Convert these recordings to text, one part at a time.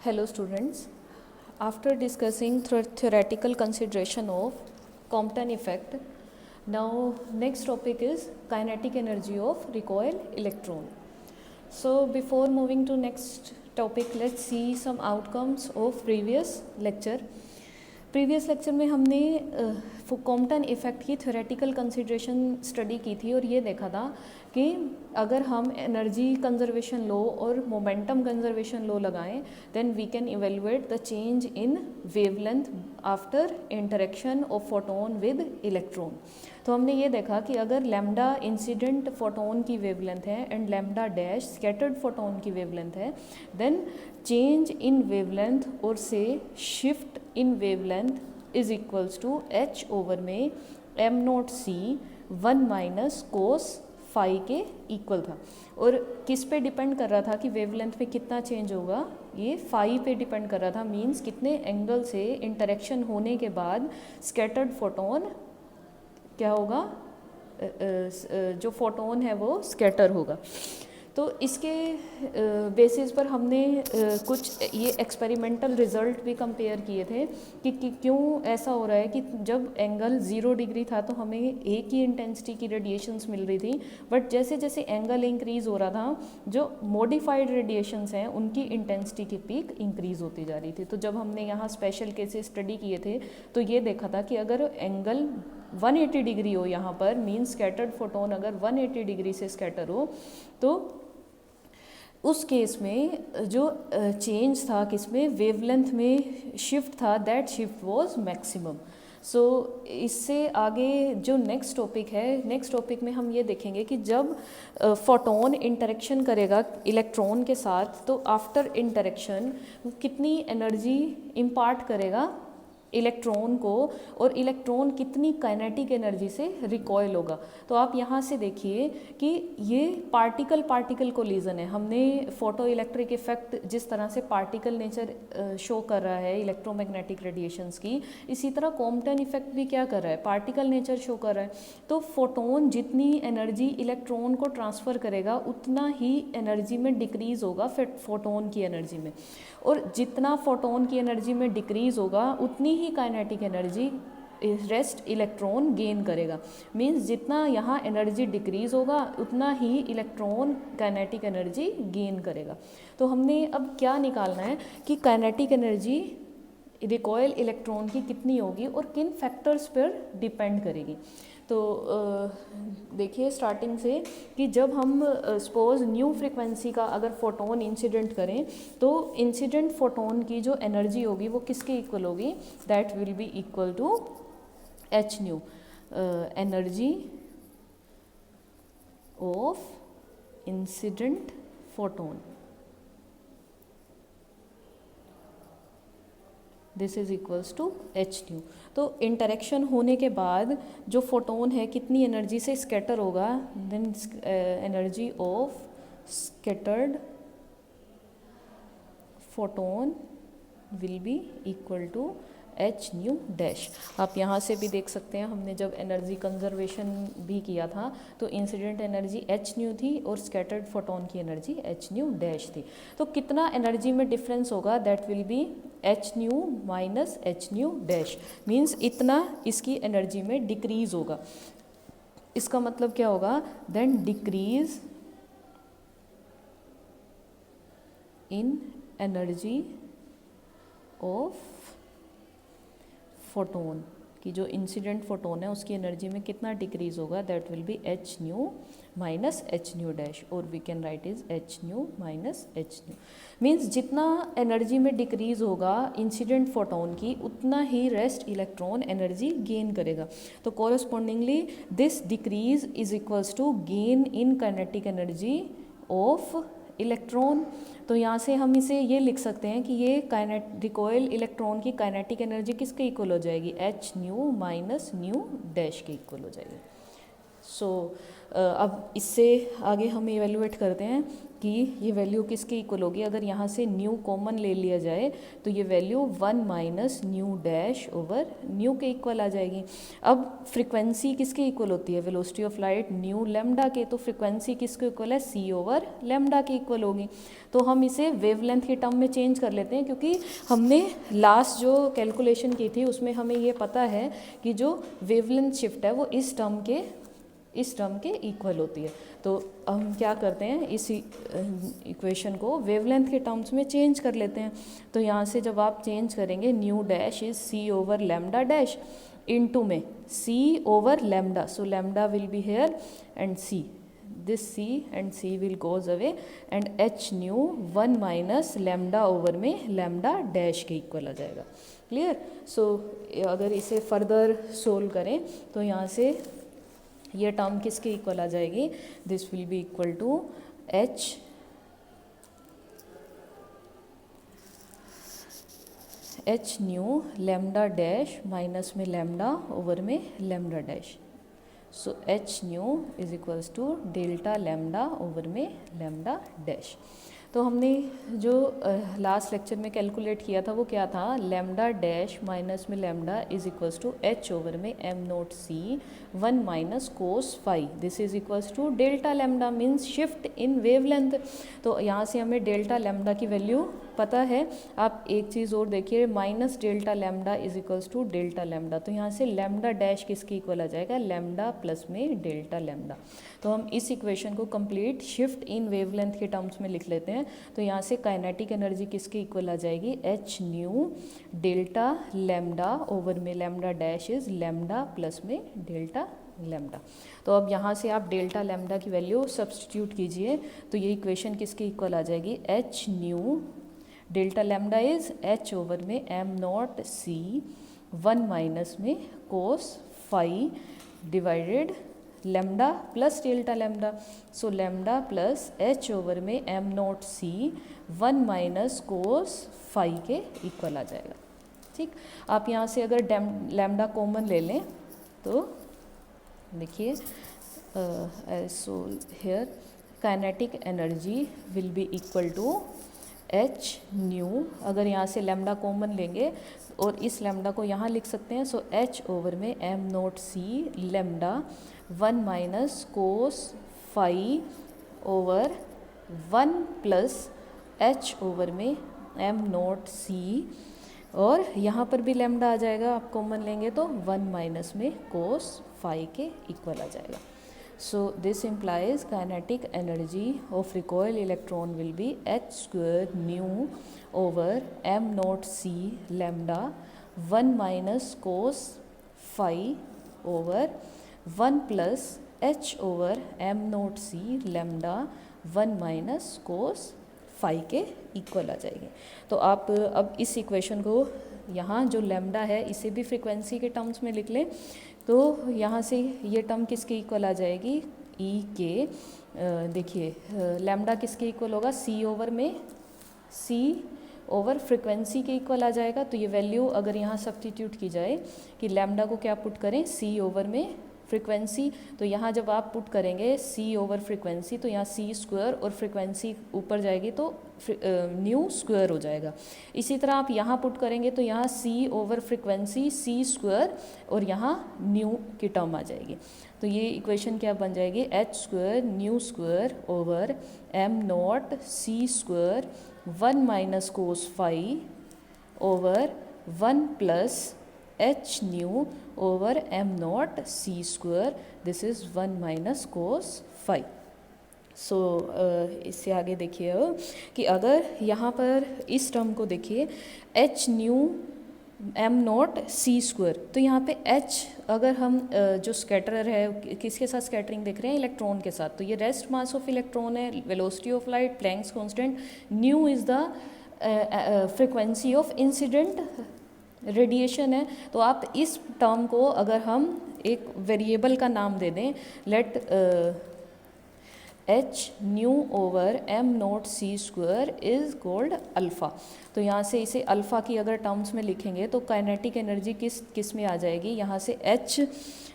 Hello students, after discussing theoretical consideration of Compton effect, now next topic is kinetic energy of recoil electron. So before moving to next topic, let's see some outcomes of previous lecture. Previous lecture में हमने Compton effect की theoretical consideration study की थी और ये देखा था कि अगर हम एनर्जी कंजर्वेशन लॉ और मोमेंटम कंजर्वेशन लॉ लगाएं then we can evaluate the change in wavelength after interaction of photon with electron. तो हमने ये देखा कि अगर लैम्डा इंसिडेंट फोटोन की वेवलेंथ है and lambda dash scattered photon की वेवलेंथ है, देन चेंज इन वेवलेंथ और से shift in wavelength is equals to h over में m naught c 1 minus cos phi के इक्वल था. और किस पे डिपेंड कर रहा था कि वेवलेंथ पे कितना चेंज होगा, ये फाई पे डिपेंड कर रहा था. मींस कितने एंगल से इंटरेक्शन होने के बाद स्कैटर्ड फोटोन क्या होगा, जो फोटोन है वो स्कैटर होगा. तो इसके बेसिस पर हमने कुछ ये एक्सपेरिमेंटल रिज़ल्ट भी कंपेयर किए थे कि क्यों ऐसा हो रहा है कि जब एंगल 0 डिग्री था तो हमें एक ही इंटेंसिटी की रेडिएशंस मिल रही थी, बट जैसे जैसे एंगल इंक्रीज़ हो रहा था जो मॉडिफाइड रेडिएशंस हैं उनकी इंटेंसिटी की पीक इंक्रीज़ होती जा रही थी. तो जब हमने यहाँ स्पेशल केसेस स्टडी किए थे तो ये देखा था कि अगर एंगल 180 डिग्री हो यहाँ पर, मीन्स स्कैटर्ड फोटोन अगर 180 डिग्री से स्कैटर हो, तो उस केस में जो चेंज था किसमें, वेवलेंथ में शिफ्ट था, दैट शिफ्ट वाज मैक्सिमम. सो इससे आगे जो नेक्स्ट टॉपिक है, नेक्स्ट टॉपिक में हम ये देखेंगे कि जब फोटोन इंटरेक्शन करेगा इलेक्ट्रॉन के साथ तो आफ्टर इंटरेक्शन कितनी एनर्जी इम्पार्ट करेगा इलेक्ट्रॉन को और इलेक्ट्रॉन कितनी काइनेटिक एनर्जी से रिकॉयल होगा. तो आप यहाँ से देखिए कि ये पार्टिकल पार्टिकल कोलिजन है. हमने फोटो इलेक्ट्रिक इफेक्ट जिस तरह से पार्टिकल नेचर शो कर रहा है इलेक्ट्रोमैग्नेटिक रेडिएशंस की, इसी तरह कॉम्पटन इफेक्ट भी क्या कर रहा है, पार्टिकल नेचर शो कर रहा है. तो फोटोन जितनी एनर्जी इलेक्ट्रॉन को ट्रांसफ़र करेगा उतना ही एनर्जी में डिक्रीज़ होगा फोटोन की एनर्जी में, और जितना फोटोन की एनर्जी में डिक्रीज़ होगा उतनी ही kinetic energy rest electron gain करेगा. मींस जितना यहाँ एनर्जी डिक्रीज़ होगा उतना ही इलेक्ट्रॉन काइनेटिक एनर्जी गेन करेगा. तो हमने अब क्या निकालना है कि काइनेटिक एनर्जी रिकॉयल इलेक्ट्रॉन की कितनी होगी और किन फैक्टर्स पर डिपेंड करेगी. तो देखिए स्टार्टिंग से कि जब हम सपोज न्यू फ्रीक्वेंसी का अगर फोटोन इंसिडेंट करें तो इंसिडेंट फोटोन की जो एनर्जी होगी वो किसके इक्वल होगी, that will be equal to H nu, energy of incident photon. This is equals to H nu. तो इंटरेक्शन होने के बाद जो फोटोन है कितनी एनर्जी से स्कैटर होगा, then energy of scattered photon will be equal to H nu dash. आप यहाँ से भी देख सकते हैं हमने जब एनर्जी कंजर्वेशन भी किया था तो इंसिडेंट एनर्जी एच न्यू थी और स्कैटर्ड फोटोन की एनर्जी एच न्यू डैश थी. तो कितना एनर्जी में डिफरेंस होगा, that will be h nu minus h nu dash. Means इतना इसकी एनर्जी में डिक्रीज़ होगा. इसका मतलब क्या होगा, then decrease in energy of photon की जो इंसिडेंट फोटोन है उसकी एनर्जी में कितना डिक्रीज़ होगा, that will be h nu minus h nu dash, और we can write is h nu minus h nu. Means जितना एनर्जी में डिक्रीज़ होगा इंसिडेंट फोटोन की उतना ही रेस्ट इलेक्ट्रॉन एनर्जी गेन करेगा. तो correspondingly this decrease is equals to gain in kinetic energy of electron. तो यहाँ से हम इसे ये लिख सकते हैं कि ये रिकॉयल इलेक्ट्रॉन की काइनेटिक एनर्जी किसके इक्वल हो जाएगी, h nu minus new dash के इक्वल हो जाएगी. सो अब इससे आगे हम इवेलुएट करते हैं कि ये वैल्यू किसके इक्वल होगी। अगर यहाँ से न्यू कॉमन ले लिया जाए तो ये value 1 minus new dash over new के इक्वल आ जाएगी। अब फ्रीक्वेंसी किसके इक्वल होती है, velocity of light new lambda के, तो फ्रीक्वेंसी किसके इक्वल है, सी ओवर लैम्डा के इक्वल होगी। तो हम इसे वेवलेंथ के टर्म में चेंज कर लेते हैं, क्योंकि हमने लास्ट जो कैलकुलेशन की थी उसमें हमें ये पता है कि जो वेवलेंथ शिफ्ट है वो इस टर्म के इक्वल होती है। तो हम क्या करते हैं, इस इक्वेशन को वेवलेंथ के टर्म्स में चेंज कर लेते हैं। तो यहाँ से जब आप चेंज करेंगे, nu dash is c over lambda dash into में c over lambda, so lambda will be here and c, this c and c will goes away and h nu 1 minus lambda over में lambda dash के equal आ जाएगा। Clear. सो अगर इसे further solve करें तो यहाँ से ये टर्म किसके इक्वल आ जाएगी, this will be equal to H nu lambda dash minus में लैम्डा ओवर में lambda dash, so h nu is equals to delta lambda over में लैम्डा डैश। तो हमने जो लास्ट लेक्चर में कैलकुलेट किया था वो क्या था, लैम्डा डैश माइनस में lambda is equals to h over में m naught c 1 minus cos phi, this is equals to delta lambda means shift in wavelength. तो यहाँ से हमें डेल्टा लैम्डा की वैल्यू पता है। आप एक चीज़ और देखिए, minus delta lambda is equals to delta lambda, तो यहाँ से लैम्डा डैश किसके इक्वल आ जाएगा, लैम्डा प्लस में डेल्टा लैम्डा। तो हम इस इक्वेशन को कंप्लीट शिफ्ट इन वेवलेंथ के टर्म्स में लिख लेते हैं। तो यहाँ से काइनेटिक एनर्जी किसके इक्वल आ जाएगी, h nu delta lambda over में lambda dash is lambda plus में डेल्टा लैम्डा। तो अब यहाँ से आप डेल्टा लैम्डा की वैल्यू सब्स्टिट्यूट कीजिए, तो ये इक्वेशन किसके इक्वल आ जाएगी, h nu delta lambda is h over में एम नॉट सी 1 माइनस में cos phi divided lambda plus delta lambda, so lambda plus h over में m naught c 1 minus cos phi के equal आ जाएगा। ठीक, आप यहाँ से अगर लैम्डा कॉमन ले लें तो देखिए, so here kinetic energy will be equal to H nu, अगर यहाँ से लैम्डा कॉमन लेंगे और इस लैम्डा को यहाँ लिख सकते हैं, सो एच ओवर में m naught c lambda 1 minus cos phi over 1 plus h over में एम नोट सी, और यहाँ पर भी लैम्डा आ जाएगा, आप कॉमन लेंगे तो 1 माइनस में कोस फाई के इक्वल आ जाएगा। So this implies kinetic energy of recoil electron will be h square nu over m naught c lambda 1 minus cos phi over 1 plus h over m naught c lambda 1 minus cos phi के equal आ जाएगी। तो आप अब इस equation को यहाँ जो लैम्डा है इसे भी फ्रीक्वेंसी के टर्म्स में लिख लें, तो यहाँ से ये टर्म किसके इक्वल आ जाएगी, ई के, देखिए लैम्डा किसके इक्वल होगा, सी ओवर में सी ओवर फ्रीक्वेंसी के इक्वल आ जाएगा। तो ये वैल्यू अगर यहाँ सब्स्टिट्यूट की जाए कि लैम्डा को क्या पुट करें, सी ओवर में फ्रीक्वेंसी, तो यहाँ जब आप पुट करेंगे सी ओवर फ्रीक्वेंसी तो यहाँ सी स्क्वायर और फ्रीक्वेंसी ऊपर जाएगी तो न्यू स्क्वायर हो जाएगा। इसी तरह आप यहाँ पुट करेंगे तो यहाँ सी ओवर फ्रीक्वेंसी सी स्क्वायर और यहाँ न्यू की टर्म आ जाएगी। तो ये इक्वेशन क्या बन जाएगी, h square nu square over M naught C square 1 minus cos phi over 1 plus H nu over M naught C square, this is 1 minus cos phi. So इससे आगे देखिए कि अगर यहाँ पर इस टर्म को देखिए एच न्यू एम नॉट सी स्क्वायर, तो यहाँ पे एच अगर हम जो स्कैटरर है किसके साथ स्कैटरिंग देख रहे हैं, इलेक्ट्रॉन के साथ, तो ये रेस्ट मास ऑफ इलेक्ट्रॉन है, velocity of light, Planck's constant, new is the frequency of incident radiation है। तो आप इस टर्म को अगर हम एक वेरिएबल का नाम दे दें, let h nu over m naught c square is called alpha. तो यहाँ से इसे अल्फ़ा की अगर टर्म्स में लिखेंगे तो काइनेटिक एनर्जी किस में आ जाएगी, यहाँ से एच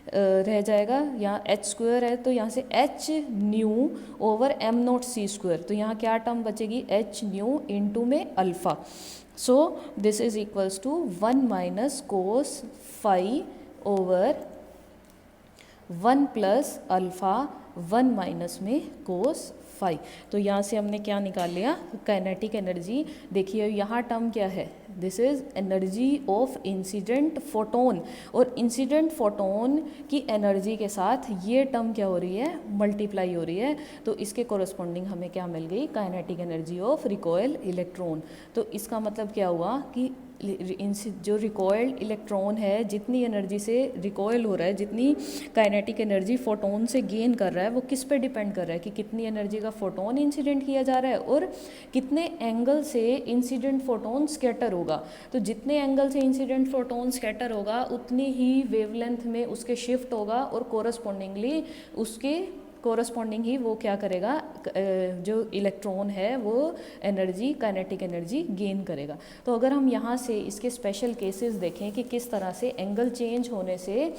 रह जाएगा, यहाँ एच स्क्वायर है तो यहाँ से h nu over m naught c square, तो यहाँ क्या टर्म बचेगी, एच न्यू इंटू में alpha. So this is equals to 1 minus cos phi over 1 plus alpha 1 minus में कोस फाई। तो यहाँ से हमने क्या निकाल लिया, काइनेटिक एनर्जी। देखिए यहाँ टर्म क्या है, this is energy of incident photon, और इंसिडेंट फोटोन की एनर्जी के साथ ये टर्म क्या हो रही है, मल्टीप्लाई हो रही है। तो इसके कोरस्पॉन्डिंग हमें क्या मिल गई, kinetic energy of recoil electron. तो इसका मतलब क्या हुआ कि जो रिकॉइल्ड इलेक्ट्रॉन है, जितनी एनर्जी से रिकॉयल हो रहा है, जितनी काइनेटिक एनर्जी फोटोन से गेन कर रहा है, वो किस पे डिपेंड कर रहा है कि कितनी एनर्जी का फोटोन इंसिडेंट किया जा रहा है और कितने एंगल से इंसिडेंट फोटोन स्कैटर होगा। तो जितने एंगल से इंसिडेंट फोटोन स्कैटर होगा उतनी ही वेवलेंथ में उसके शिफ्ट होगा, और कोरस्पॉन्डिंगली उसके कोरस्पॉन्डिंग ही वो क्या करेगा, जो इलेक्ट्रॉन है वो एनर्जी, काइनेटिक एनर्जी गेन करेगा। तो अगर हम यहाँ से इसके स्पेशल केसेस देखें कि किस तरह से एंगल चेंज होने से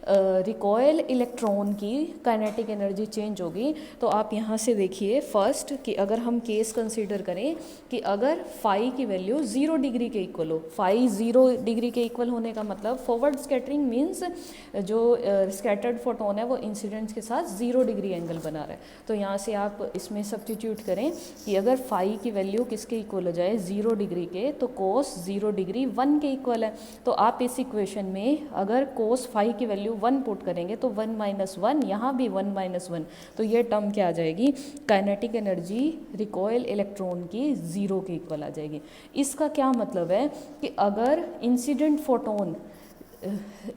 रिकॉयल इलेक्ट्रॉन की काइनेटिक एनर्जी चेंज होगी, तो आप यहाँ से देखिए फर्स्ट कि अगर हम केस कंसीडर करें कि अगर फाई की वैल्यू 0 डिग्री के इक्वल हो, फाई 0 डिग्री के इक्वल होने का मतलब फॉरवर्ड स्कैटरिंग मीन्स जो स्कैटर्ड फोटोन है वो इंसिडेंट्स के साथ 0 डिग्री एंगल बना रहा है। तो यहाँ से आप इसमें सब्स्टिट्यूट करें कि अगर फाई की वैल्यू किसके इक्वल हो जाए, 0 डिग्री के, तो कोस 0 डिग्री 1 के इक्वल है। तो आप इस इक्वेशन में अगर कोस फाई की वैल्यू 1 पुट करेंगे तो 1 माइनस 1, यहाँ भी 1 माइनस 1, तो ये टर्म क्या आ जाएगी, काइनेटिक एनर्जी रिकॉयल इलेक्ट्रॉन की 0 के इक्वल आ जाएगी। इसका क्या मतलब है कि अगर इंसिडेंट फोटोन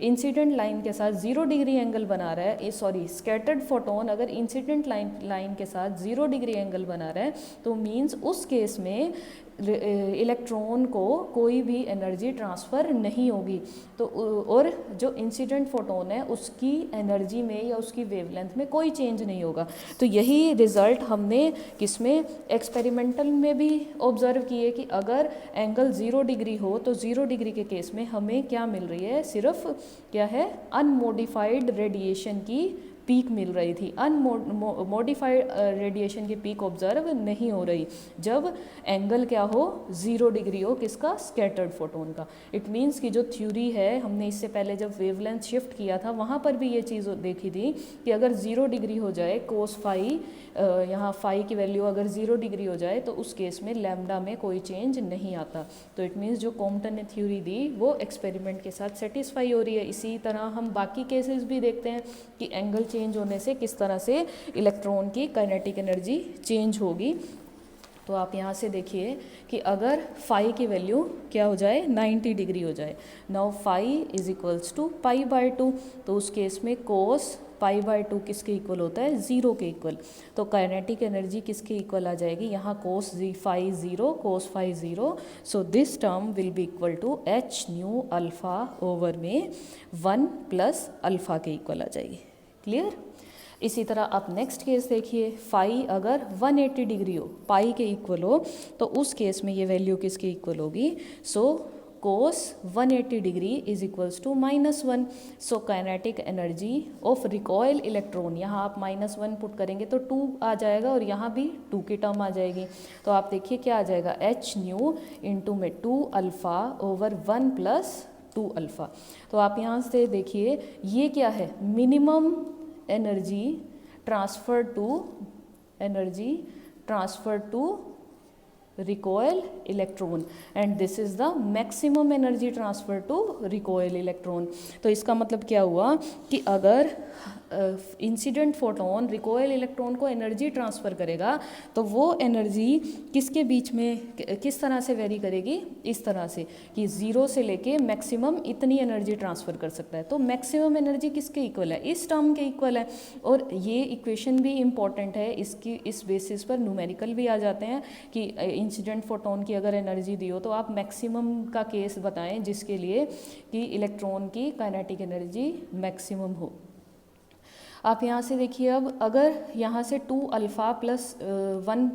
इंसिडेंट लाइन के साथ 0 डिग्री एंगल बना रहा है, स्कैटर्ड फोटोन अगर इंसिडेंट लाइन के साथ 0 डिग्री एंगल बना रहा है, तो मीन्स उस केस में इलेक्ट्रॉन को कोई भी एनर्जी ट्रांसफ़र नहीं होगी। तो और जो इंसिडेंट फोटोन है उसकी एनर्जी में या उसकी वेवलेंथ में कोई चेंज नहीं होगा। तो यही रिज़ल्ट हमने किसमें, एक्सपेरिमेंटल में भी ऑब्जर्व किए कि अगर एंगल 0 डिग्री हो तो 0 डिग्री के केस में हमें क्या मिल रही है, सिर्फ क्या है, अनमोडिफाइड रेडिएशन की पीक मिल रही थी। अनमोडिफाइड रेडिएशन की पीक ऑब्जर्व नहीं हो रही जब एंगल क्या हो, 0 डिग्री हो, किसका, स्कैटर्ड फोटोन का। इट मीन्स कि जो थ्योरी है, हमने इससे पहले जब वेवलेंथ शिफ्ट किया था वहाँ पर भी ये चीज़ देखी थी कि अगर 0 डिग्री हो जाए कोस फाई, यहाँ फाई की वैल्यू अगर 0 डिग्री हो जाए तो उस केस में लैम्डा में कोई चेंज नहीं आता। तो इट मीन्स जो कॉम्पटन ने थ्योरी दी वो एक्सपेरिमेंट के साथ सेटिस्फाई हो रही है। इसी तरह हम बाकी केसेस भी देखते हैं कि एंगल चेंज होने से किस तरह से इलेक्ट्रॉन की काइनेटिक एनर्जी चेंज होगी। तो आप यहाँ से देखिए कि अगर फाई की वैल्यू क्या हो जाए, 90 डिग्री हो जाए, now phi is equals to pi by 2, तो उस केस में कोस पाई बाय 2 किसके इक्वल होता है, 0 के इक्वल। तो काइनेटिक एनर्जी किसके इक्वल आ जाएगी, यहाँ cos phi 0, cos phi 0, so this term will be equal to H nu alpha over में 1 प्लस अल्फ़ा के इक्वल आ जाएगी। क्लियर। इसी तरह आप नेक्स्ट केस देखिए, फाई अगर 180 डिग्री हो, पाई के इक्वल हो, तो उस केस में ये वैल्यू किसके इक्वल होगी, so cos 180 degree is equals to -1। So kinetic energy of recoil electron, यहाँ आप -1 पुट करेंगे तो 2 आ जाएगा और यहाँ भी 2 की टर्म आ जाएगी। तो आप देखिए क्या आ जाएगा, एच न्यू इंटू में 2 अल्फ़ा ओवर 1 प्लस 2 अल्फ़ा। तो आप यहाँ से देखिए ये क्या है, minimum energy transfer to recoil electron and this is the maximum energy transfer to recoil electron। तो इसका मतलब क्या हुआ कि अगर इंसिडेंट फोटोन रिकॉयल इलेक्ट्रॉन को एनर्जी ट्रांसफ़र करेगा तो वो एनर्जी किसके बीच में किस तरह से वेरी करेगी, इस तरह से कि 0 से लेके मैक्सिमम इतनी एनर्जी ट्रांसफ़र कर सकता है। तो मैक्सिमम एनर्जी किसके इक्वल है, इस टर्म के इक्वल है। और ये इक्वेशन भी इम्पॉर्टेंट है, इसकी इस बेसिस पर न्यूमेरिकल भी आ जाते हैं कि इंसिडेंट फोटोन की अगर एनर्जी दी हो तो आप मैक्सिमम का केस बताएं जिसके लिए कि इलेक्ट्रॉन की काइनेटिक एनर्जी मैक्सिमम हो। आप यहाँ से देखिए, अब अगर यहाँ से 2 alpha plus 1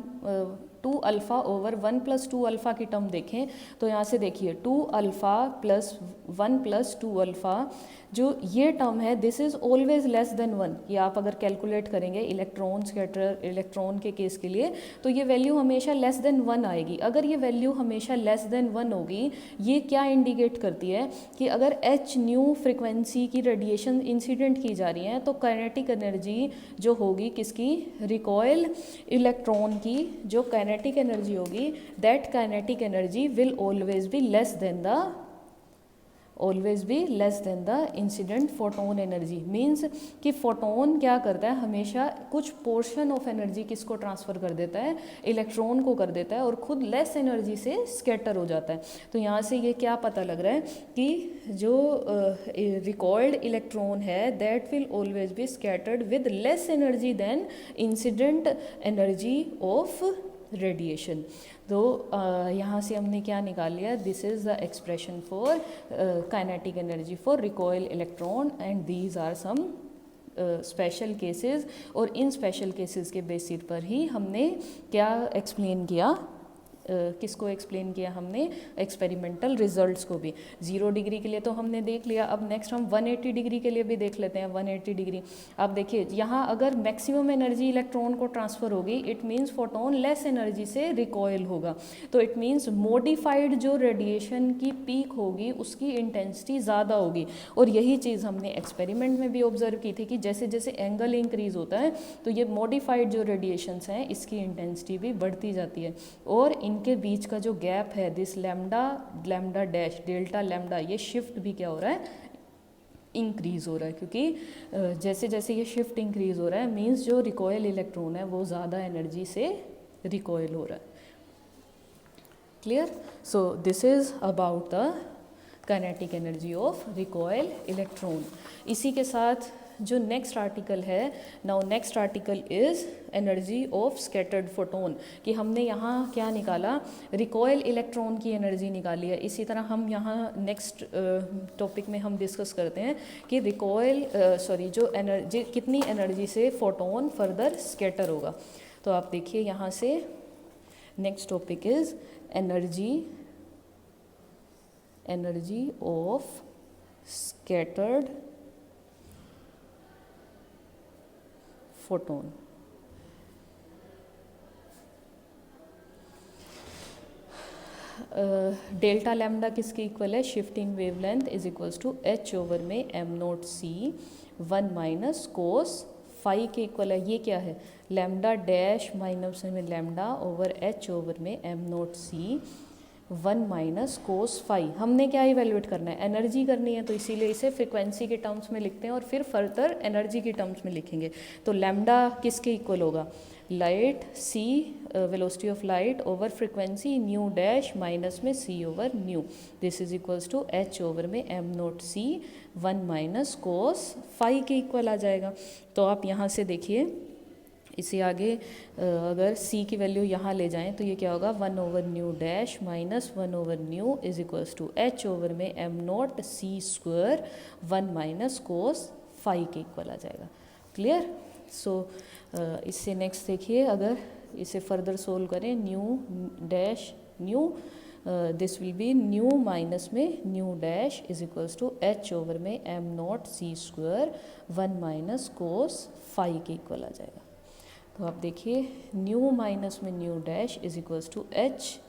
2 alpha over 1 plus 2 alpha की टर्म देखें तो यहाँ से देखिए 2 अल्फ़ा प्लस 1 प्लस 2 अल्फ़ा जो ये टर्म है this is always less than 1। ये आप अगर कैलकुलेट करेंगे इलेक्ट्रॉन स्कैटर इलेक्ट्रॉन के केस के लिए तो ये वैल्यू हमेशा लेस देन 1 आएगी। अगर ये वैल्यू हमेशा लेस देन 1 होगी, ये क्या इंडिकेट करती है कि अगर एच न्यू फ्रिक्वेंसी की रेडिएशन इंसिडेंट की जा रही है तो काइनेटिक एनर्जी जो होगी किसकी, रिकॉयल इलेक्ट्रॉन की जो काइनेटिक एनर्जी होगी, that kinetic energy will always be less than the incident photon energy. Means कि फोटोन क्या करता है, हमेशा कुछ पोर्शन ऑफ एनर्जी किसको ट्रांसफ़र कर देता है, इलेक्ट्रॉन को कर देता है, और खुद लेस एनर्जी से स्कैटर हो जाता है। तो यहाँ से ये क्या पता लग रहा है कि जो रिकॉइल्ड इलेक्ट्रॉन है that will always be scattered with less energy than incident energy of radiation. तो यहाँ से हमने क्या निकाल लिया, this is the expression for kinetic energy for recoil electron and these are some special cases. और इन स्पेशल केसेस के बेसिस पर ही हमने क्या एक्सप्लेन किया, किसको एक्सप्लेन किया हमने, एक्सपेरिमेंटल रिजल्ट्स को भी। 0 डिग्री के लिए तो हमने देख लिया, अब नेक्स्ट हम 180 डिग्री के लिए भी देख लेते हैं। 180 डिग्री आप देखिए, यहाँ अगर मैक्सिमम एनर्जी इलेक्ट्रॉन को ट्रांसफ़र होगी it means photon less energy से रिकॉयल होगा। तो इट मीन्स मॉडिफाइड जो रेडिएशन की पीक होगी उसकी इंटेंसिटी ज़्यादा होगी। और यही चीज़ हमने एक्सपेरिमेंट में भी ऑब्जर्व की थी कि जैसे जैसे एंगल इंक्रीज़ होता है तो ये मॉडिफाइड जो रेडिएशंस हैं इसकी इंटेंसिटी भी बढ़ती जाती है। और इनके बीच का जो गैप है this lambda dash delta lambda, ये शिफ्ट भी क्या हो रहा है, इंक्रीज़ हो रहा है। क्योंकि जैसे जैसे ये शिफ्ट इंक्रीज़ हो रहा है मींस जो रिकॉयल इलेक्ट्रॉन है वो ज़्यादा एनर्जी से रिकॉयल हो रहा है। Clear? So this is about the kinetic energy of recoil electron. इसी के साथ जो नेक्स्ट आर्टिकल है, now next article is energy of scattered photon, कि हमने यहाँ क्या निकाला, रिकॉयल इलेक्ट्रॉन की एनर्जी निकाली है। इसी तरह हम यहाँ नेक्स्ट टॉपिक में हम डिस्कस करते हैं कि रिकॉयल जो एनर्जी कितनी एनर्जी से फोटोन फर्दर स्कैटर होगा। तो आप देखिए यहाँ से next topic is energy of scattered photon. Delta lambda किसके इक्वल है, shifting wavelength is equals to h over में m naught c 1 minus cos phi के इक्वल है। ये क्या है, लैम्डा डैश माइनस में लैम्डा ओवर एच ओवर में m naught c 1 minus cos phi. हमने क्या इवेल्युएट करना है, एनर्जी करनी है, तो इसीलिए इसे फ्रिक्वेंसी के टर्म्स में लिखते हैं और फिर फर्दर एनर्जी के टर्म्स में लिखेंगे। तो लैम्डा किसके इक्वल होगा, light c velocity of light over frequency nu dash minus में c over nu, this is equals to h over में m naught c 1 minus cos phi के इक्वल आ जाएगा। तो आप यहाँ से देखिए इसे आगे अगर c की वैल्यू यहाँ ले जाएं तो ये क्या होगा, 1 over nu dash minus 1 over nu is equals to h over में m naught c square 1 minus cos phi के इक्वल आ जाएगा। क्लियर? सो इससे नेक्स्ट देखिए, अगर इसे फर्दर सोल्व करें, nu dash nu this will be nu minus में nu dash is equals to h over में m naught c square 1 minus cos phi के इक्वल आ जाएगा। तो आप देखिए न्यू माइनस में nu dash is equals to H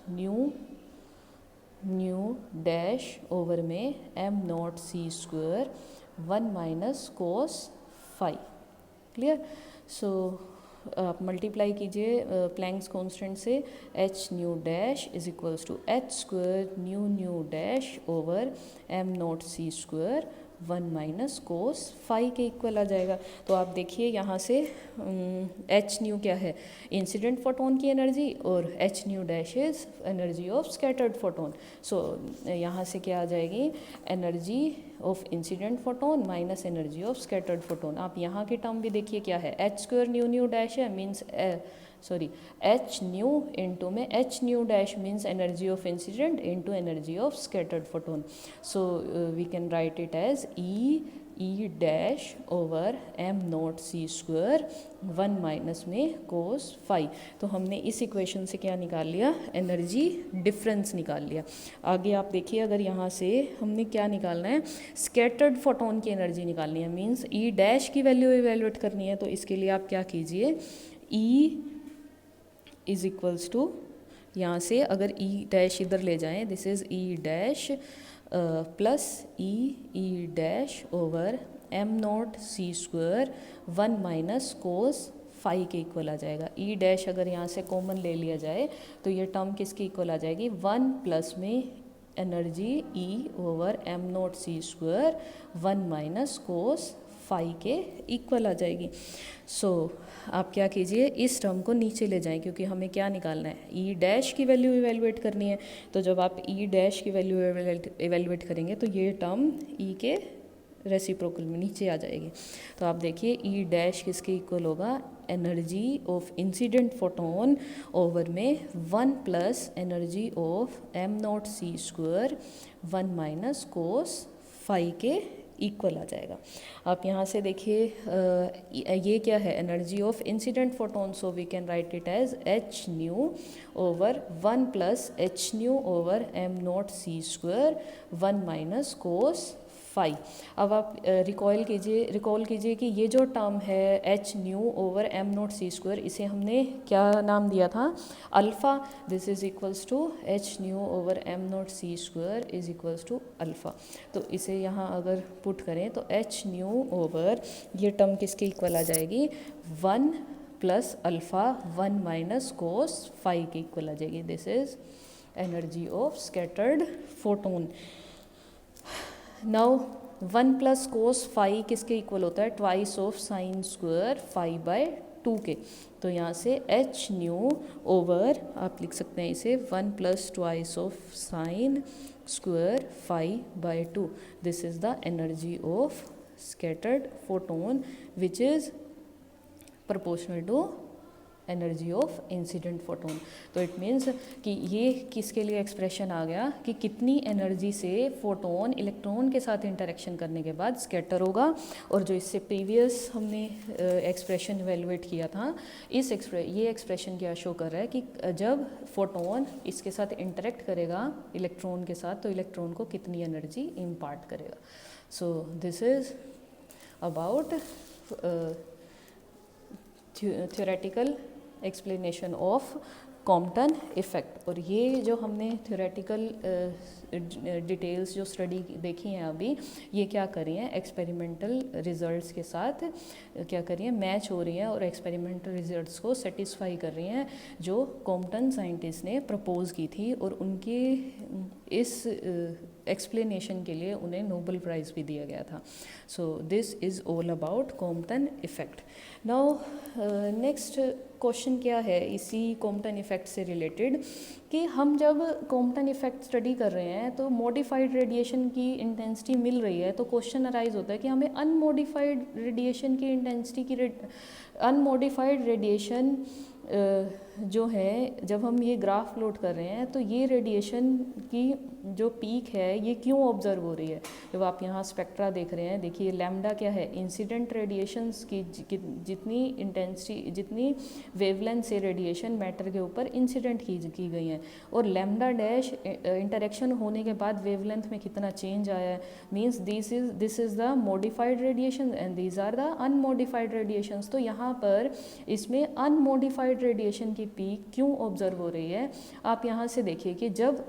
nu dash over में एम नॉट सी square 1 minus cos phi. Clear? So आप मल्टीप्लाई कीजिए प्लैंक्स कांस्टेंट से, h nu dash is equals to h square nu dash over M naught C square 1 minus cos phi के equal आ जाएगा। तो आप देखिए यहाँ से एच न्यू क्या है, इंसिडेंट फोटोन की एनर्जी, और h nu dash is energy of scattered photon. So यहाँ से क्या आ जाएगी, energy of incident photon minus energy of scattered photon. आप यहाँ की टर्म भी देखिए क्या है, एच स्क्वायर न्यू डैश है, मीन्स एच न्यू इंटू में h nu dash means energy of incident into energy of scattered photon. So we can write it as E E dash over M naught C square 1 minus में cos phi. तो हमने इस equation से क्या निकाल लिया, energy difference निकाल लिया। आगे आप देखिए, अगर यहाँ से हमने क्या निकालना है, स्कैटर्ड फोटोन की एनर्जी निकालनी है, मींस ई डैश की वैल्यू इवेलुएट करनी है। तो इसके लिए आप क्या कीजिए, ई इज इक्वल्स टू, यहाँ से अगर ई डैश इधर ले जाएं, this is E dash plus E dash over M naught C square 1 minus cos phi के इक्वल आ जाएगा। ई डैश अगर यहाँ से कॉमन ले लिया जाए तो ये टर्म किसके इक्वल आ जाएगी, 1 प्लस में energy E over M naught सी स्क्वायर 1 माइनस कोस फाई के इक्वल आ जाएगी। सो आप क्या कीजिए, इस टर्म को नीचे ले जाएं, क्योंकि हमें क्या निकालना है, ई डैश की वैल्यू इवेलुएट करनी है। तो जब आप ई डैश की वैल्यू इवेलुएट करेंगे तो ये टर्म ई के रेसिप्रोकल में नीचे आ जाएगी। तो आप देखिए, ई डैश किसके इक्वल होगा, energy of incident photon over में 1 plus energy of M naught C square 1 minus cos phi के इक्वल आ जाएगा। आप यहाँ से देखिए, ये क्या है, energy of incident photon, so we can write it as H nu over 1 plus H nu over M naught C square 1 minus cos phi. अब आप रिकॉल कीजिए कि ये जो टर्म है H nu over M naught सी square, इसे हमने क्या नाम दिया था, alpha. This is equals to H nu over M naught C square is equals to alpha. तो इसे यहाँ अगर पुट करें तो एच न्यू ओवर ये टर्म किसके इक्वल आ जाएगी, 1 plus alpha 1 minus cos phi के इक्वल आ जाएगी। This is energy of scattered photon. Now 1 plus cos phi किसके इक्वल होता है, twice of sine square phi by 2 के। तो यहाँ से एच न्यू ओवर आप लिख सकते हैं इसे 1 plus twice of sine square phi by 2। This is the energy of scattered photon which is proportional to energy of incident photon. तो इट मीन्स कि ये किसके लिए एक्सप्रेशन आ गया कि कितनी एनर्जी से फोटोन इलेक्ट्रॉन के साथ इंटरेक्शन करने के बाद स्कैटर होगा। और जो इससे प्रीवियस हमने एक्सप्रेशन इवेलुएट किया था, ये एक्सप्रेशन क्या शो कर रहा है कि जब फोटोन इसके साथ इंटरेक्ट करेगा इलेक्ट्रॉन के साथ तो इलेक्ट्रॉन को कितनी एनर्जी इम्पार्ट करेगा। So this is about theoretical explanation of Compton effect. और ये जो हमने थ्योरेटिकल डिटेल्स जो स्टडी देखी हैं अभी, ये क्या कर रही हैं, एक्सपेरिमेंटल रिजल्ट्स के साथ क्या कर रही हैं, मैच हो रही हैं और एक्सपेरिमेंटल रिजल्ट्स को सेटिस्फाई कर रही हैं जो कॉम्पटन साइंटिस्ट ने प्रपोज की थी। और उनके इस एक्सप्लेनेशन के लिए उन्हें नोबेल प्राइज़ भी दिया गया था। So this is all about Compton effect. Now next question क्या है इसी कॉम्पटन इफ़ेक्ट से रिलेटेड, कि हम जब कॉम्पटन इफ़ेक्ट स्टडी कर रहे हैं तो मॉडिफाइड रेडिएशन की इंटेंसिटी मिल रही है, तो क्वेश्चन अराइज होता है कि हमें अनमॉडिफाइड रेडिएशन की इंटेंसिटी की अनमॉडिफाइड रेडिएशन जो है, जब हम ये ग्राफ प्लॉट कर रहे हैं तो ये रेडिएशन की जो पीक है ये क्यों ऑब्जर्व हो रही है। जब आप यहाँ स्पेक्ट्रा देख रहे हैं, देखिए लैम्डा क्या है, इंसिडेंट रेडिएशंस की जितनी इंटेंसिटी, जितनी वेवलेंथ से रेडिएशन मैटर के ऊपर इंसिडेंट की गई हैं, और लैम्डा डैश इंटरेक्शन होने के बाद वेवलेंथ में कितना चेंज आया है, means this is the modified radiation and these are the unmodified radiations. तो यहाँ पर इसमें अनमॉडिफाइड रेडिएशन की पीक क्यों ऑब्जर्व हो रही है। आप यहाँ से देखिए कि जब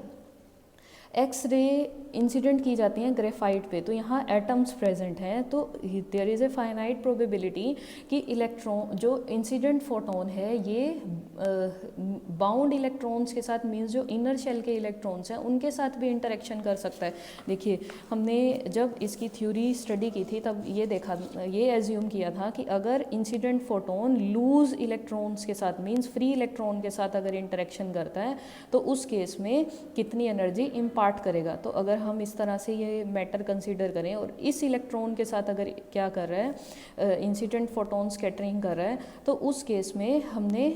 एक्स रे इंसिडेंट की जाती हैं ग्रेफाइट पे, तो यहाँ एटम्स प्रेजेंट हैं, तो there is a finite probability कि इलेक्ट्रॉन, जो इंसिडेंट फोटोन है ये बाउंड इलेक्ट्रॉन्स के साथ, मीन्स जो इनर शेल के इलेक्ट्रॉन्स हैं उनके साथ भी इंटरेक्शन कर सकता है। देखिए हमने जब इसकी थ्योरी स्टडी की थी तब ये एज्यूम किया था कि अगर इंसिडेंट फोटोन लूज इलेक्ट्रॉन्स के साथ, मीन्स फ्री इलेक्ट्रॉन के साथ अगर इंटरेक्शन करता है तो उस केस में कितनी एनर्जी इम्पार्ट करेगा। तो अगर हम इस तरह से ये मैटर कंसीडर करें और इस इलेक्ट्रॉन के साथ अगर क्या कर रहा है, इंसिडेंट फोटोन स्कैटरिंग कर रहा है, तो उस केस में हमने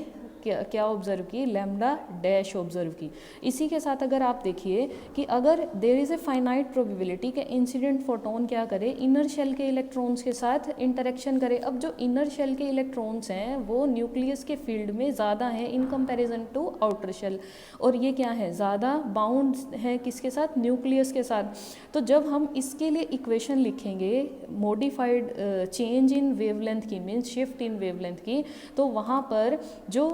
क्या ऑब्जर्व की, लैम्डा डैश ऑब्जर्व की। इसी के साथ अगर आप देखिए कि अगर there is a finite probability कि इंसिडेंट फोटोन क्या करे, इनर शेल के इलेक्ट्रॉन्स के साथ इंटरेक्शन करे। अब जो इनर शेल के इलेक्ट्रॉन्स हैं वो न्यूक्लियस के फील्ड में ज़्यादा हैं in comparison to outer shell, और ये क्या है, ज़्यादा बाउंड है किसके साथ, न्यूक्लियस के साथ। तो जब हम इसके लिए इक्वेशन लिखेंगे मॉडिफाइड चेंज इन वेवलेंथ की, मीन्स शिफ्ट इन वेवलेंथ की, तो वहाँ पर जो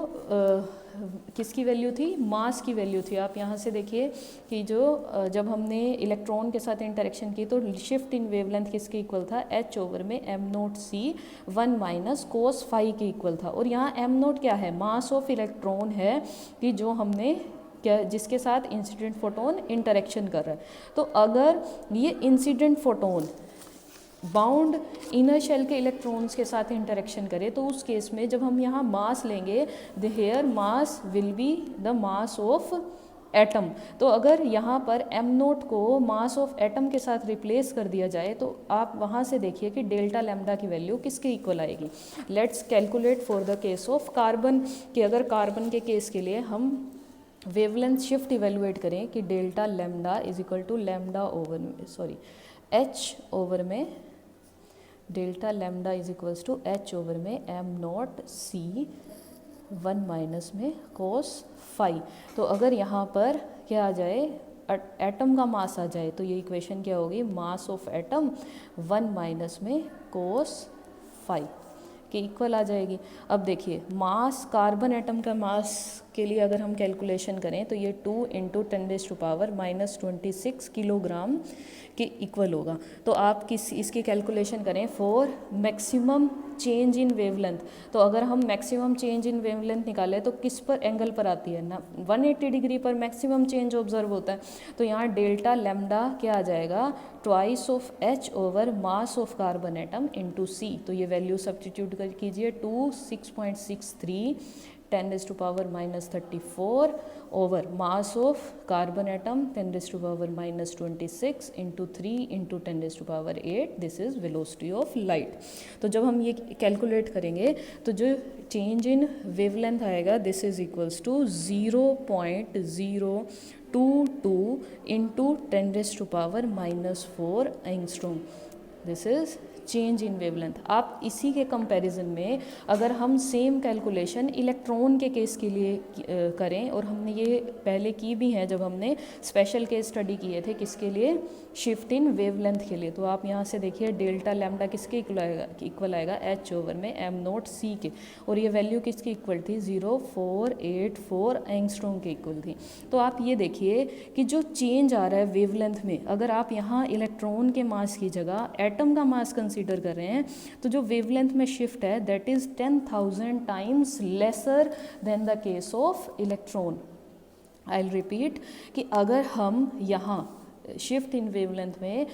किसकी वैल्यू थी, मास की वैल्यू थी। आप यहाँ से देखिए कि जो जब हमने इलेक्ट्रॉन के साथ इंटरेक्शन की तो शिफ्ट इन वेवलेंथ किसके इक्वल था, h ओवर में m naught c 1 minus cos phi के इक्वल था। और यहाँ m नोट क्या है, मास ऑफ इलेक्ट्रॉन है कि जो हमने क्या, जिसके साथ इंसिडेंट फोटोन इंटरेक्शन कर रहा है। तो अगर ये incident photon bound inner shell के इलेक्ट्रॉन्स के साथ इंटरेक्शन करे तो उस केस में जब हम यहाँ मास लेंगे, the here mass will be the mass of atom. तो अगर यहाँ पर m नोट को मास ऑफ एटम के साथ रिप्लेस कर दिया जाए तो आप वहाँ से देखिए कि डेल्टा लैम्डा की वैल्यू किसके इक्वल आएगी। Let's calculate for the case of carbon, कि अगर कार्बन के केस के लिए हम वेवलेंथ शिफ्ट इवेलुएट करें कि delta lambda is equal to lambda over h over में delta lambda is equals to h over में m नॉट c 1 माइनस में कोस फाई। तो अगर यहाँ पर क्या आ जाए, एटम का मास आ जाए तो ये इक्वेशन क्या होगी, मास ऑफ एटम 1 माइनस में कोस फाई के इक्वल आ जाएगी। अब देखिए मास, कार्बन एटम का मास के लिए अगर हम कैलकुलेशन करें तो ये 2 इंटू 10⁻⁻26 किलोग्राम के इक्वल होगा। तो आप इसकी कैलकुलेशन करें for maximum change in wavelength. तो अगर हम मैक्सिमम चेंज इन वेवलेंथ निकालें तो किस पर एंगल पर आती है ना, 180 डिग्री पर मैक्सिमम चेंज ऑब्जर्व होता है। तो यहाँ डेल्टा लैम्डा क्या आ जाएगा, twice of h over mass of carbon atom into c। तो ये वैल्यू सब्स्टिट्यूट कर कीजिए, 2 6.63 10⁻⁻34 over mass of carbon atom 10⁻⁻26 into 3 into 10⁻8, this is velocity of light. तो जब हम ये कैलकुलेट करेंगे तो जो चेंज इन वेवलेंथ आएगा this is equals to 0.022 into 10⁻⁻4 angstrom. This is change in wavelength. आप इसी के कंपैरिजन में अगर हम सेम कैलकुलेशन इलेक्ट्रॉन के केस के लिए करें, और हमने ये पहले की भी हैं जब हमने स्पेशल केस स्टडी किए थे किसके लिए, शिफ्ट इन वेवलेंथ के लिए। तो आप यहाँ से देखिए डेल्टा लैम्डा किसके इक्वल आएगा h ओवर में m नोट c के, और ये वैल्यू किसकी इक्वल थी, 0.484 एंगस्ट्रॉम के इक्वल थी। तो आप ये देखिए कि जो चेंज आ रहा है वेवलेंथ में, अगर आप यहाँ इलेक्ट्रॉन के मास की जगह एटम का मास कंसीडर कर रहे हैं तो जो वेवलेंथ में शिफ्ट है that is 10,000 times lesser than the case of electron. I will repeat कि अगर हम यहाँ शिफ्ट इन वेवलेंथ में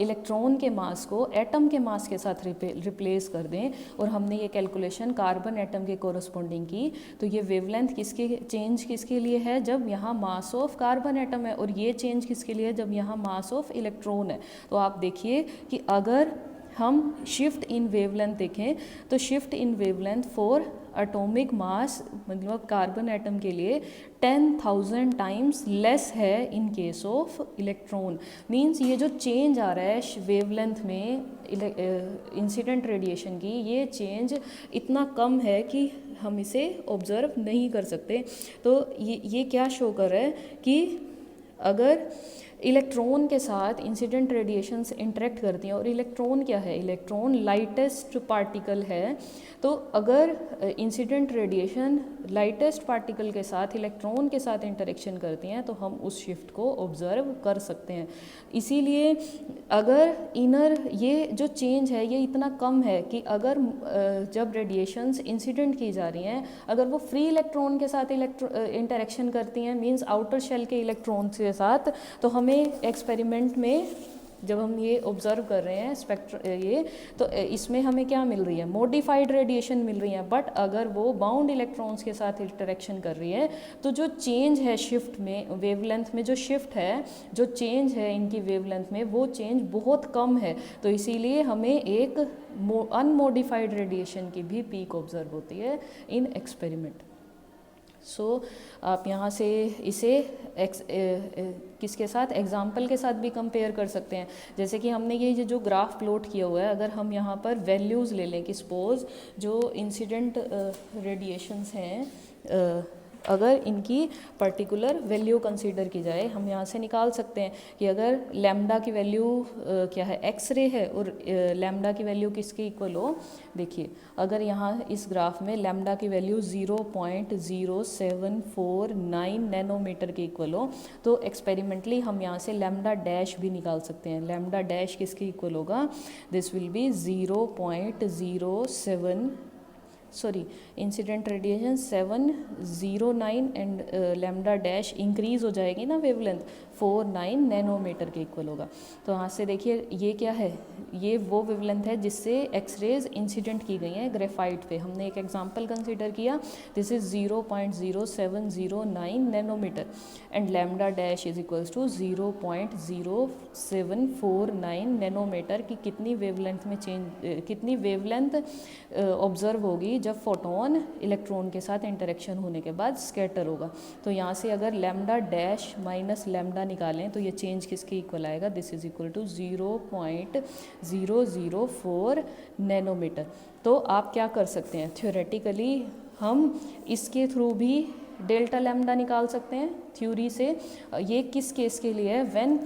इलेक्ट्रॉन के मास को एटम के मास के साथ रिप्लेस कर दें, और हमने ये कैलकुलेशन कार्बन एटम के कोरस्पॉन्डिंग की, तो ये वेवलेंथ किसके चेंज किसके लिए है, जब यहाँ मास ऑफ कार्बन एटम है, और ये चेंज किसके लिए है, जब यहाँ मास ऑफ इलेक्ट्रॉन है। तो आप देखिए कि अगर हम शिफ्ट इन वेवलेंथ देखें तो shift in wavelength for atomic mass मतलब कार्बन एटम के लिए 10,000 टाइम्स लेस है in case of electron. Means ये जो चेंज आ रहा है वेवलेंथ में इंसिडेंट रेडिएशन की, ये चेंज इतना कम है कि हम इसे ऑब्जर्व नहीं कर सकते। तो ये क्या शो कर रहा है कि अगर इलेक्ट्रॉन के साथ इंसिडेंट रेडिएशंस इंटरेक्ट करती हैं, और इलेक्ट्रॉन क्या है, इलेक्ट्रॉन लाइटेस्ट पार्टिकल है, तो अगर इंसिडेंट रेडिएशन लाइटेस्ट पार्टिकल के साथ इलेक्ट्रॉन के साथ इंटरेक्शन करती हैं तो हम उस शिफ्ट को ऑब्जर्व कर सकते हैं। इसीलिए अगर इनर ये जो चेंज है ये इतना कम है कि अगर जब रेडिएशंस इंसिडेंट की जा रही हैं, अगर वो फ्री इलेक्ट्रॉन के साथ इंटरेक्शन करती हैं मींस आउटर शेल के इलेक्ट्रॉन के साथ, तो हमें एक्सपेरिमेंट में जब हम ये ऑब्जर्व कर रहे हैं ये तो इसमें हमें क्या मिल रही है, मॉडिफाइड रेडिएशन मिल रही है। बट अगर वो बाउंड इलेक्ट्रॉन्स के साथ इंटरेक्शन कर रही है तो जो चेंज है शिफ्ट में वेवलेंथ में, जो शिफ्ट है जो चेंज है इनकी वेवलेंथ में, वो चेंज बहुत कम है। तो इसीलिए हमें एक अनमॉडिफाइड रेडिएशन की भी पीक ऑब्जर्व होती है इन एक्सपेरिमेंट। सो आप यहाँ से इसे किसके साथ, एग्जाम्पल के साथ भी कंपेयर कर सकते हैं। जैसे कि हमने ये जो ग्राफ प्लॉट किया हुआ है, अगर हम यहाँ पर वैल्यूज़ ले लें कि सपोज जो इंसिडेंट रेडिएशंस हैं, अगर इनकी पर्टिकुलर वैल्यू कंसीडर की जाए, हम यहाँ से निकाल सकते हैं कि अगर लैम्डा की वैल्यू क्या है, एक्स रे है, और लैम्डा की वैल्यू किसके इक्वल हो, देखिए अगर यहाँ इस ग्राफ में लैम्डा की वैल्यू 0.0749 नैनोमीटर के इक्वल हो, तो एक्सपेरिमेंटली हम यहाँ से लैम्डा डैश भी निकाल सकते हैं। लैम्डा डैश किसके इक्वल होगा, this will B 0.07 incident radiation 709 and lambda dash increase हो जाएगी ना वेवलेंथ, 49 नैनोमीटर के इक्वल होगा। तो यहाँ से देखिए ये क्या है, ये वो वेवलेंथ है जिससे एक्सरेज इंसिडेंट की गई हैं ग्रेफाइट पे। हमने एक एग्जांपल कंसीडर किया, this is 0.0709 nanometre and lambda dash is equals to 0.0749 nanometre की कितनी वेवलेंथ में कितनी वेवलेंथ ऑब्जर्व होगी जब फोटोन इलेक्ट्रॉन के साथ इंटरेक्शन होने के बाद स्कैटर होगा। तो यहाँ से अगर लैम्डा डैश माइनस लैम्डा निकालें तो ये चेंज किसके इक्वल आएगा, this is equal to 0.004 nanometre. तो आप क्या कर सकते हैं, थ्योरेटिकली हम इसके थ्रू भी डेल्टा लैम्डा निकाल सकते हैं थ्योरी से। ये किस केस के लिए है, व्हेन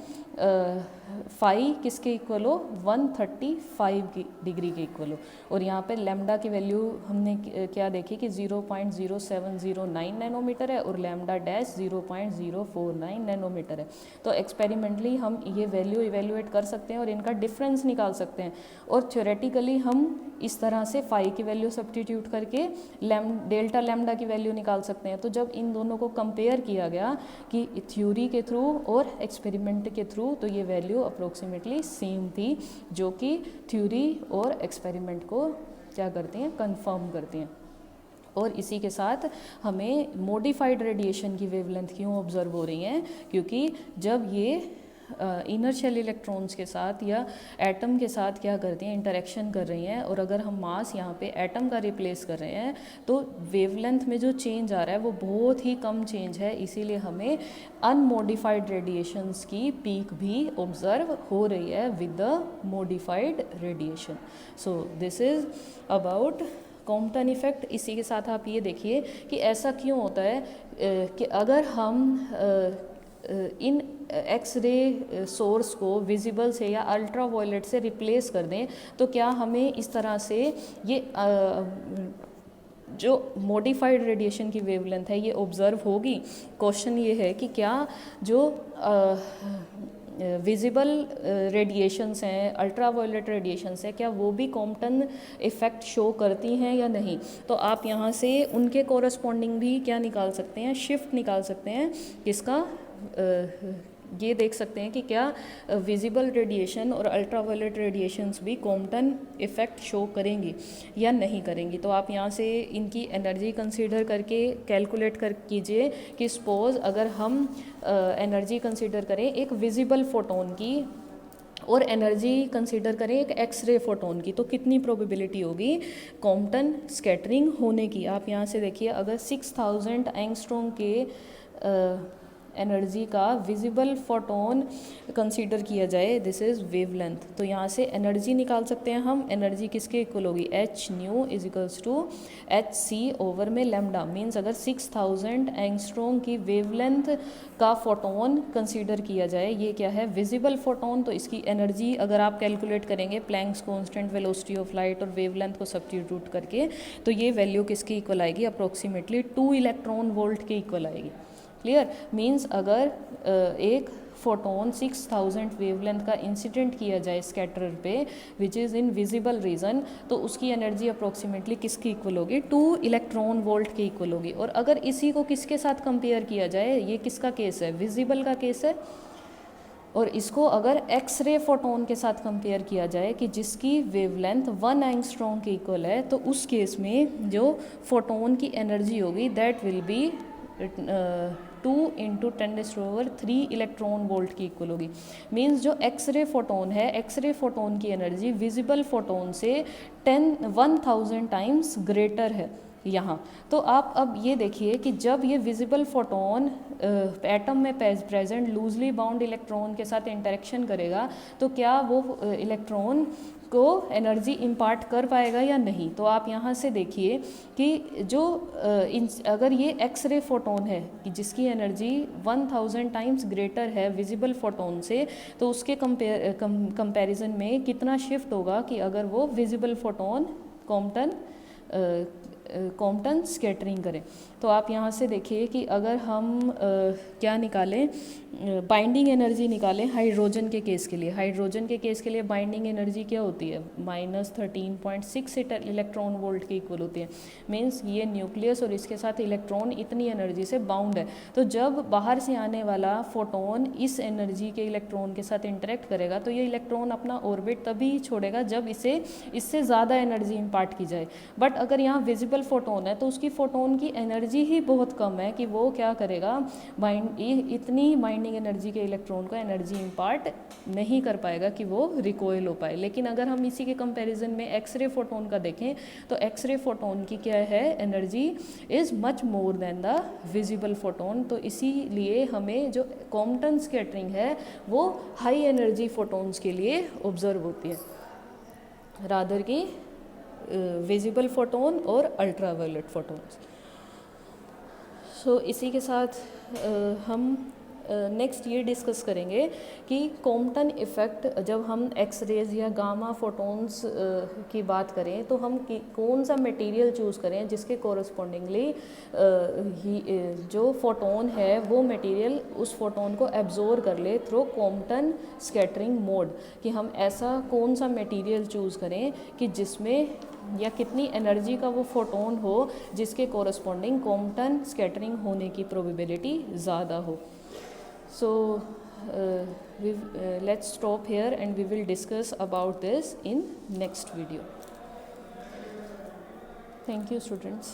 फाई किसके इक्वल हो, 135 डिग्री के इक्वल हो। और यहाँ पे लैम्डा की वैल्यू हमने क्या देखी कि 0.0709 नैनोमीटर है और लैम्डा डैश 0.049 नैनोमीटर है। तो एक्सपेरिमेंटली हम ये वैल्यू इवेल्युएट कर सकते हैं और इनका डिफरेंस निकाल सकते हैं। और थ्योरेटिकली हम इस तरह से फाई की वैल्यू सब्स्टिट्यूट करके डेल्टा लैम्डा की वैल्यू निकाल सकते हैं। तो जब इन दोनों को कंपेयर किया गया कि थ्योरी के थ्रू और एक्सपेरिमेंट के थ्रू, तो ये वैल्यू अप्रोक्सीमेटली सेम थी, जो कि थ्योरी और एक्सपेरिमेंट को क्या करती हैं, कंफर्म करती हैं। और इसी के साथ हमें मॉडिफाइड रेडिएशन की वेवलेंथ क्यों ऑब्जर्व हो रही हैं, क्योंकि जब ये इनर शेल इलेक्ट्रॉन्स के साथ या एटम के साथ क्या करती हैं, इंटरेक्शन कर रही हैं, और अगर हम मास यहाँ पे एटम का रिप्लेस कर रहे हैं तो वेवलेंथ में जो चेंज आ रहा है वो बहुत ही कम चेंज है। इसीलिए हमें अनमोडिफाइड रेडिएशंस की पीक भी ऑब्जर्व हो रही है with the modified radiation. So this is about Compton effect. इसी के साथ आप ये देखिए कि ऐसा क्यों होता है कि अगर हम इन एक्स रे सोर्स को विजिबल से या अल्ट्रा वायलेट से रिप्लेस कर दें, तो क्या हमें इस तरह से ये जो मॉडिफाइड रेडिएशन की वेवलेंथ है ये ऑब्जर्व होगी। क्वेश्चन ये है कि क्या जो विजिबल रेडिएशंस हैं, अल्ट्रा वायलेट रेडिएशंस हैं, क्या वो भी कॉम्पटन इफ़ेक्ट शो करती हैं या नहीं। तो आप यहाँ से उनके कॉरस्पॉन्डिंग भी क्या निकाल सकते हैं, शिफ्ट निकाल सकते हैं, किसका ये देख सकते हैं कि क्या विजिबल रेडिएशन और अल्ट्रा वायलेट रेडिएशंस भी कॉम्पटन इफ़ेक्ट शो करेंगी या नहीं करेंगी। तो आप यहाँ से इनकी एनर्जी कंसीडर करके कैलकुलेट कर कीजिए कि सपोज अगर हम एनर्जी कंसीडर करें एक विजिबल फोटोन की और एनर्जी कंसीडर करें एक एक्सरे फोटोन की, तो कितनी प्रोबेबिलिटी होगी कॉम्पटन स्कैटरिंग होने की। आप यहाँ से देखिए, अगर 6000 एंगस्ट्रॉम के एनर्जी का विजिबल फोटोन कंसीडर किया जाए, दिस इज़ वेवलेंथ, तो यहाँ से एनर्जी निकाल सकते हैं हम। एनर्जी किसके इक्वल होगी, H nu is equals to H C over में लैम्डा। मीन्स अगर 6000 एंगस्ट्रॉम की वेवलेंथ का फोटोन कंसीडर किया जाए, ये क्या है विजिबल फोटोन, तो इसकी एनर्जी अगर आप कैलकुलेट करेंगे Planck's constant, velocity of light और वेवलेंथ को सब्स्टिट्यूट करके, तो ये वैल्यू किसकी इक्वल आएगी, अप्रोक्सीमेटली 2 इलेक्ट्रॉन वोल्ट के इक्वल आएगी। क्लियर। मीन्स अगर एक फोटोन 6000 वेवलेंथ का इंसिडेंट किया जाए स्कैटरर पे which is in visible region, तो उसकी एनर्जी अप्रोक्सीमेटली किसकी इक्वल होगी, 2 इलेक्ट्रॉन वोल्ट के इक्वल होगी। और अगर इसी को किसके साथ कंपेयर किया जाए, ये किसका केस है, विजिबल का केस है, और इसको अगर एक्सरे फोटोन के साथ कंपेयर किया जाए कि जिसकी वेवलेंथ 1 एंगस्ट्रॉम के इक्वल है, तो उस केस में जो फोटोन की एनर्जी होगी that will B 2 × 10⁻³ electron volt की इक्वल होगी। मीन्स जो एक्सरे फोटोन है, एक्सरे फोटोन की एनर्जी विजिबल फोटोन से 1000 टाइम्स ग्रेटर है। यहाँ। तो आप अब ये देखिए कि जब ये विजिबल फोटोन एटम में प्रेजेंट लूजली बाउंड इलेक्ट्रॉन के साथ इंटरेक्शन करेगा तो क्या वो इलेक्ट्रॉन को एनर्जी इम्पार्ट कर पाएगा या नहीं। तो आप यहाँ से देखिए कि जो अगर ये एक्स रे फोटोन है कि जिसकी एनर्जी 1000 टाइम्स ग्रेटर है विजिबल फोटोन से, तो उसके कंपैरिजन में कितना शिफ्ट होगा कि अगर वो विजिबल फोटोन कॉम्पटन स्कैटरिंग करें। तो आप यहाँ से देखिए कि अगर हम क्या निकालें, बाइंडिंग एनर्जी निकालें हाइड्रोजन के केस के लिए। हाइड्रोजन के केस के लिए बाइंडिंग एनर्जी क्या होती है, -13.6 इलेक्ट्रॉन वोल्ट की इक्वल होती है। मीन्स ये न्यूक्लियस और इसके साथ इलेक्ट्रॉन इतनी एनर्जी से बाउंड है। तो जब बाहर से आने वाला फोटोन इस एनर्जी के इलेक्ट्रॉन के साथ इंटरेक्ट करेगा तो ये इलेक्ट्रॉन अपना ऑर्बिट तभी छोड़ेगा जब इससे ज़्यादा एनर्जी इम्पार्ट की जाए। बट अगर यहाँ विजिबल फोटोन है तो उसकी फोटोन की एनर्जी ही बहुत कम है कि वो क्या करेगा, इतनी बाइंडिंग एनर्जी के इलेक्ट्रॉन को एनर्जी इम्पार्ट नहीं कर पाएगा कि वो रिकॉइल हो पाए। लेकिन अगर हम इसी के कंपैरिजन में एक्सरे फोटोन का देखें तो एक्सरे फोटोन की क्या है, energy is much more than the visible photon. तो इसीलिए हमें जो कॉम्पटन स्कैटरिंग है वो हाई एनर्जी फोटोन्स के लिए ऑब्जर्व होती है रादर की विजिबल फोटोन और अल्ट्रावायलेट फोटोन्स। सो इसी के साथ हम नेक्स्ट ये डिस्कस करेंगे कि कॉम्पटन इफ़ेक्ट, जब हम एक्स रेज या गामा फोटोन्स की बात करें तो हम कौन सा मटेरियल चूज़ करें जिसके कोरस्पॉन्डिंगली जो फोटोन है वो मटेरियल उस फोटोन को एब्जॉर्ब कर ले थ्रू कॉम्पटन स्कैटरिंग मोड, कि हम ऐसा कौन सा मटेरियल चूज़ करें कि जिसमें या कितनी एनर्जी का वो फोटोन हो जिसके कोरस्पॉन्डिंग कॉम्पटन स्कैटरिंग होने की प्रोबेबिलिटी ज़्यादा हो। So let's stop here and we will discuss about this in next video. Thank you, students.